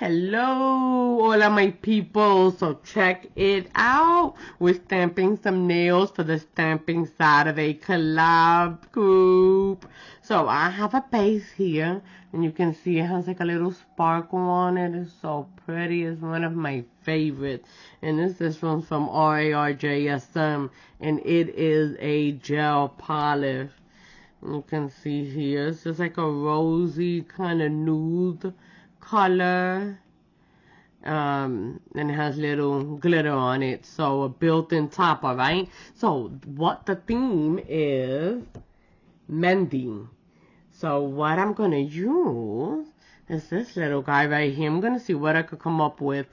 Hello, all of my people. So check it out. We're stamping some nails for the Stamping Saturday collab group. So I have a base here, and you can see it has like a little sparkle on it. It's so pretty. It's one of my favorites. And this one's from RARJSM, and it is a gel polish. You can see here, it's just like a rosy kind of nude color. And it has little glitter on it, so a built-in top, alright? So what the theme is, Mehndi. So what I'm gonna use is this little guy right here. I'm gonna see what I could come up with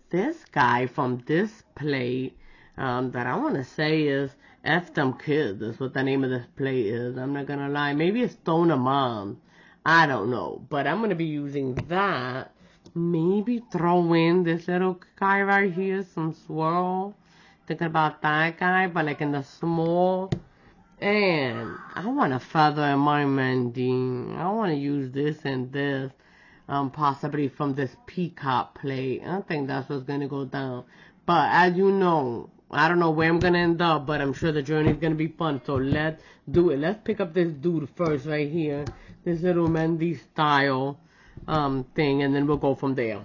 this guy from this plate that I want to say is F Them Kids. That's what the name of this plate is. I'm not gonna lie. Maybe it's Stoner Mom. I don't know. But I'm gonna be using that. Maybe throw in this little guy right here, some swirl. Thinking about that guy, but like in the small. And I want a feather in my Mehndi. I want to use this and this. Possibly from this peacock plate. I think that's what's going to go down. But as you know, I don't know where I'm going to end up, but I'm sure the journey is going to be fun. So let's do it. Let's pick up this dude first right here. This little Mehndi style thing, and then we'll go from there.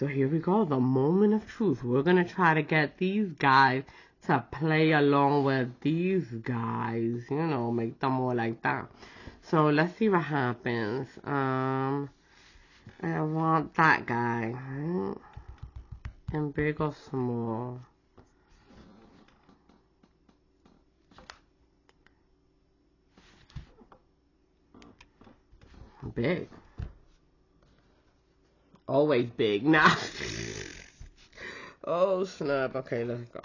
so here we go, the moment of truth. We're gonna try to get these guys to play along with these guys, you know, make them more like that. So let's see what happens. I want that guy, right? And big or small? Big. Always big. Nah. Oh, snap. Okay, let's go.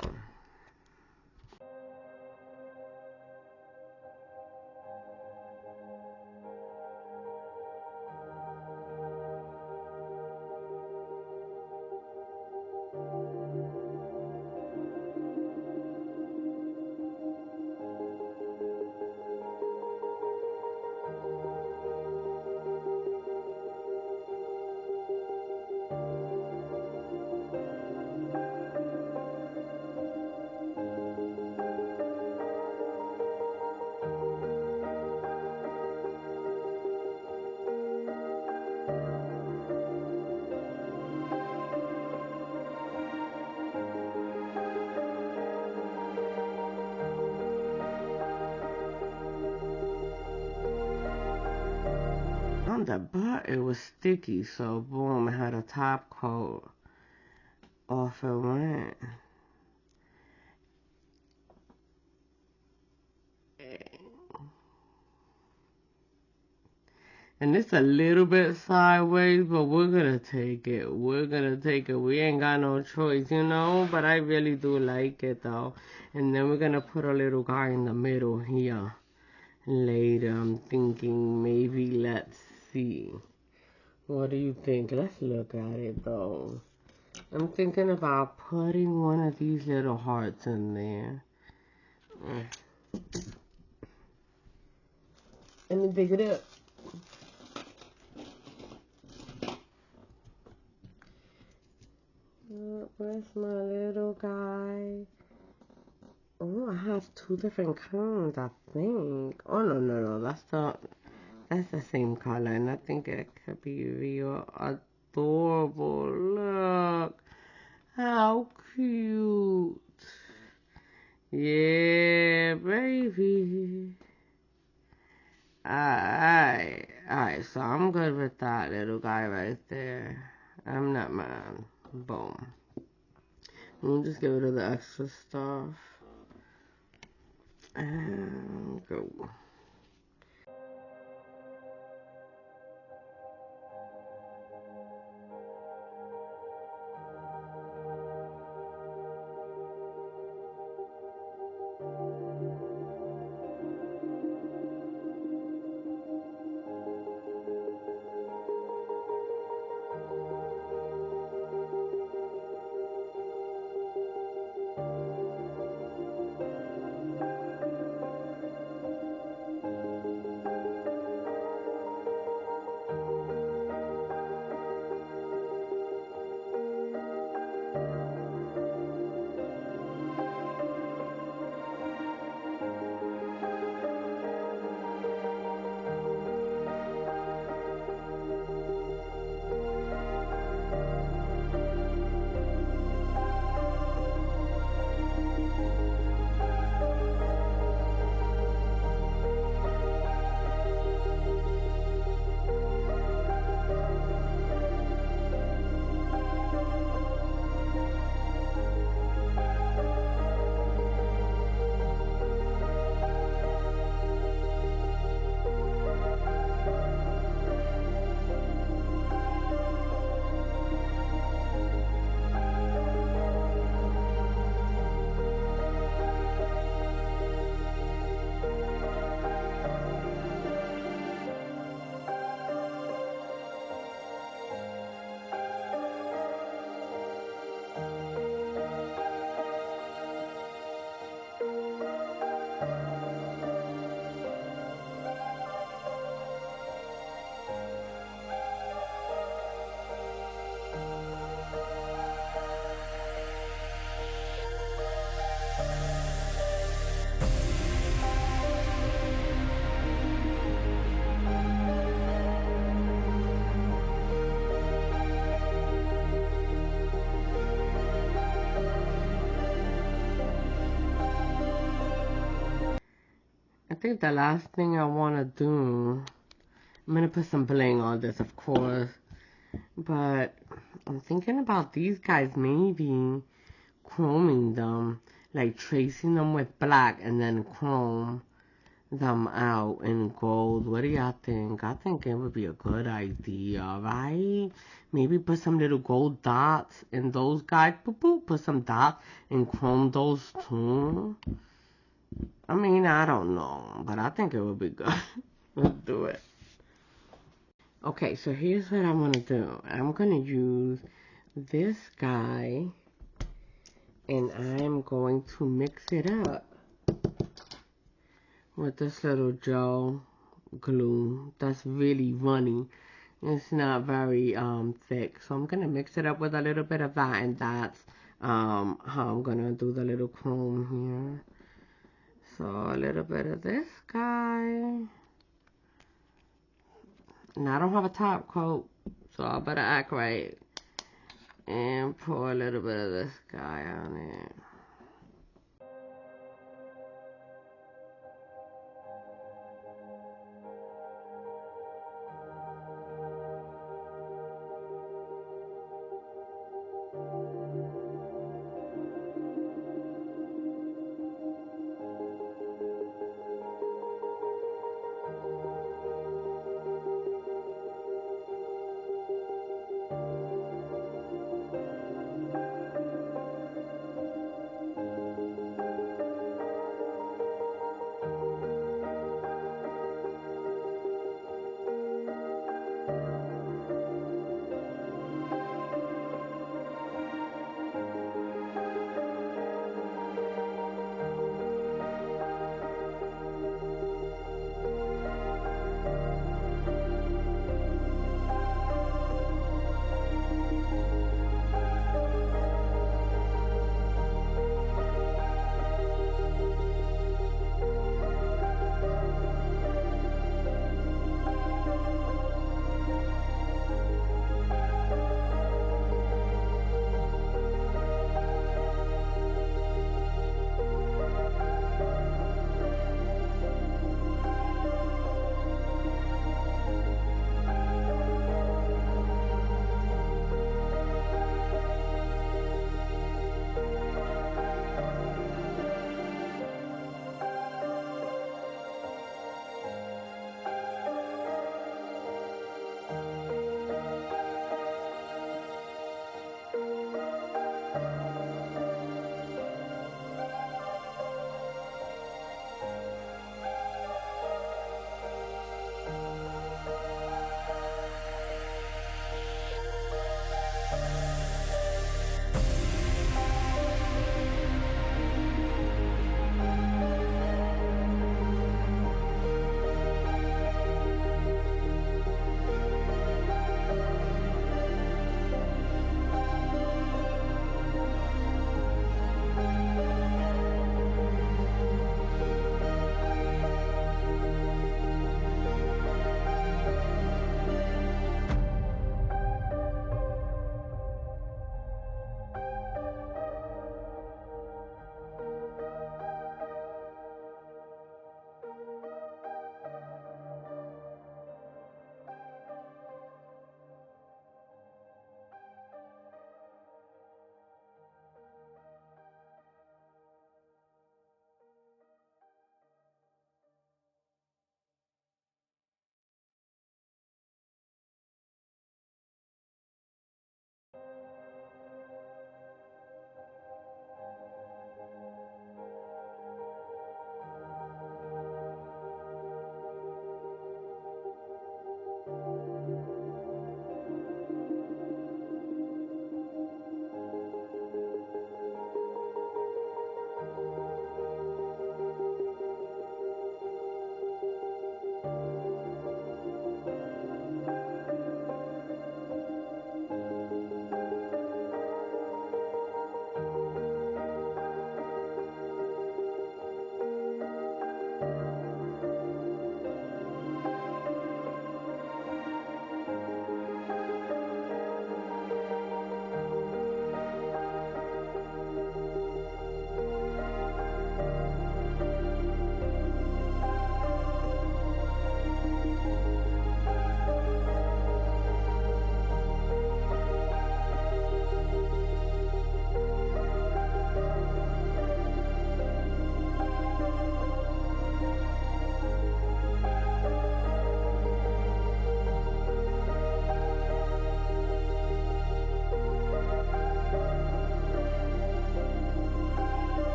On the butt, it was sticky, so boom, it had a top coat. Off it went. And it's a little bit sideways, but we're gonna take it. We're gonna take it. We ain't got no choice, you know? But I really do like it, though. And then we're gonna put a little guy in the middle here. Later, I'm thinking maybe, let's see. What do you think? Let's look at it, though. I'm thinking about putting one of these little hearts in there. Let me pick it up. Where's my little guy? Oh, I have two different kinds, I think. Oh, no. That's the same color, and I think it could be real adorable. Look. How cute. Yeah, baby. Alright, so I'm good with that little guy right there. I'm not mad. Boom. We'll just get rid of the extra stuff. And go. think the last thing I want to do, I'm going to put some bling on this, of course. But I'm thinking about these guys maybe chroming them, like tracing them with black and then chrome them out in gold. What do y'all think? I think it would be a good idea, right? Maybe put some little gold dots in those guys. Boop, boop. Put some dots and chrome those too. I mean, I don't know, but I think it would be good. Let's do it. Okay, so here's what I want to do. I'm going to use this guy and I'm going to mix it up with this little gel glue that's really runny. It's not very thick, so I'm gonna mix it up with a little bit of that, and that's how I'm gonna do the little chrome here. So a little bit of this guy, and I don't have a top coat, so I better act right and pour a little bit of this guy on it.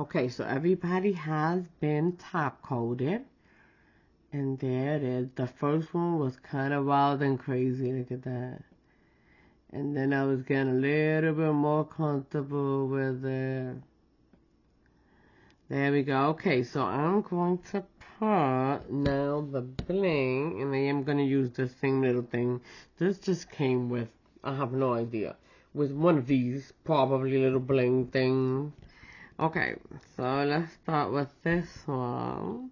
Okay, so everybody has been top coated. And there it is. The first one was kind of wild and crazy. Look at that. And then I was getting a little bit more comfortable with it. There we go. Okay, so I'm going to put now the bling, and I am going to use the same little thing. This just came with, I have no idea, with one of these probably little bling things. Okay, so let's start with this one.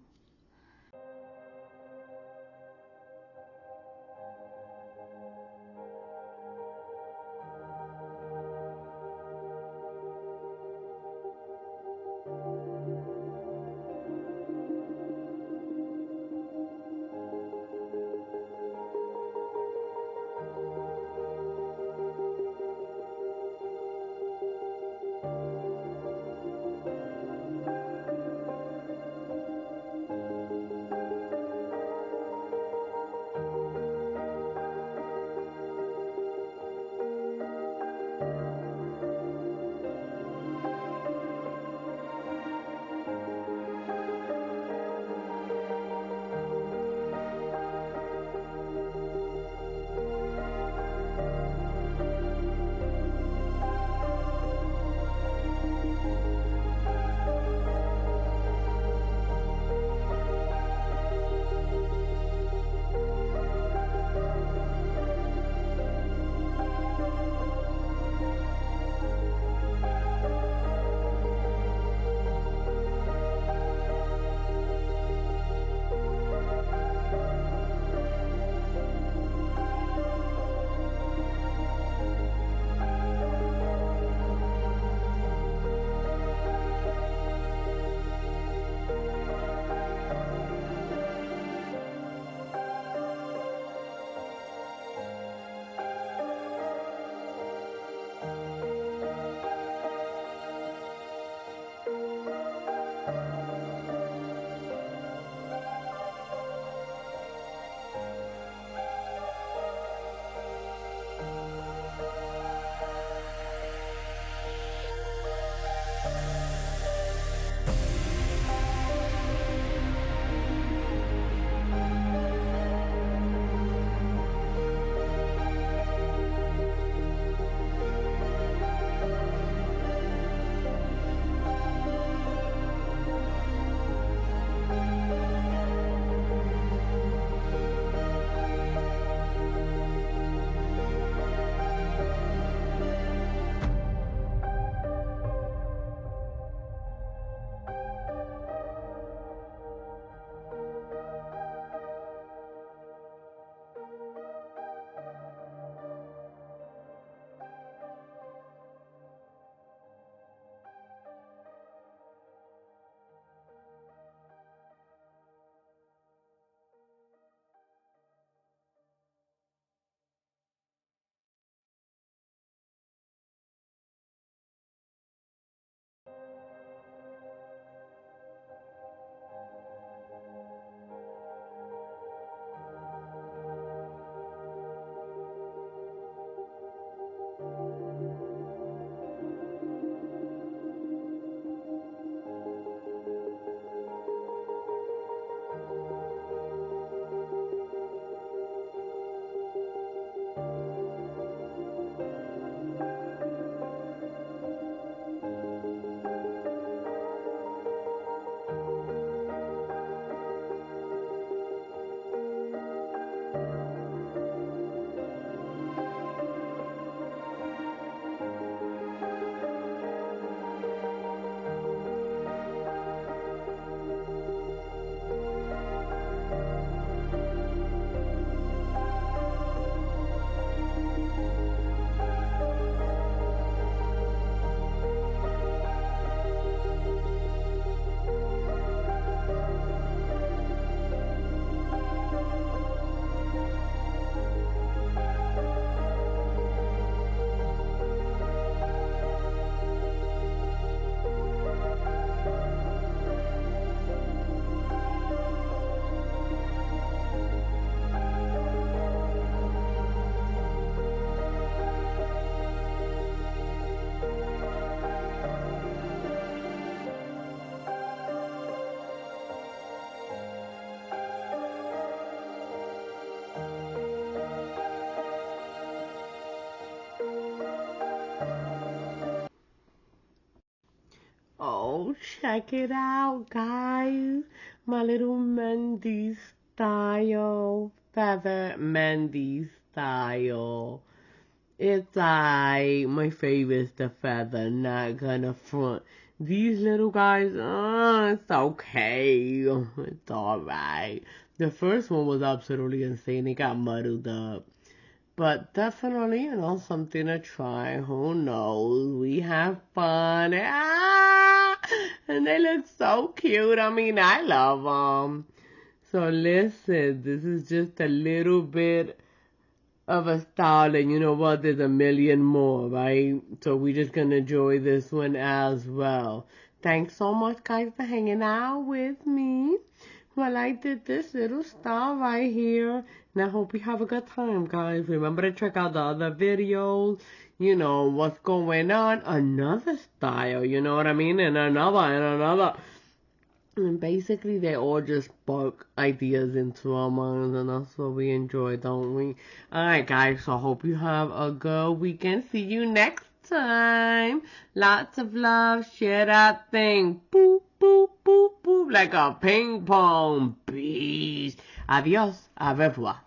check it out, guys. My little Mehndi style, feather Mehndi style. It's my favorite's the feather, not gonna front. These little guys, it's okay. It's alright. The first one was absolutely insane. It got muddled up. But definitely, something to try. Who knows? We have fun. And they look so cute. I mean, I love them. So listen, this is just a little bit of a style, and you know what? There's a million more, right? So we're just gonna enjoy this one as well. Thanks so much, guys, for hanging out with me. Well, I did this little style right here, and I hope you have a good time, guys. Remember to check out the other videos, what's going on. Another style, you know what I mean? And another. And basically, they all just spark ideas into our minds, and that's what we enjoy, don't we? Alright, guys, so I hope you have a good weekend. See you next time. Lots of love. Share that thing. Boop, boop, boop, boop, like a ping pong. Peace. Adios. Au revoir.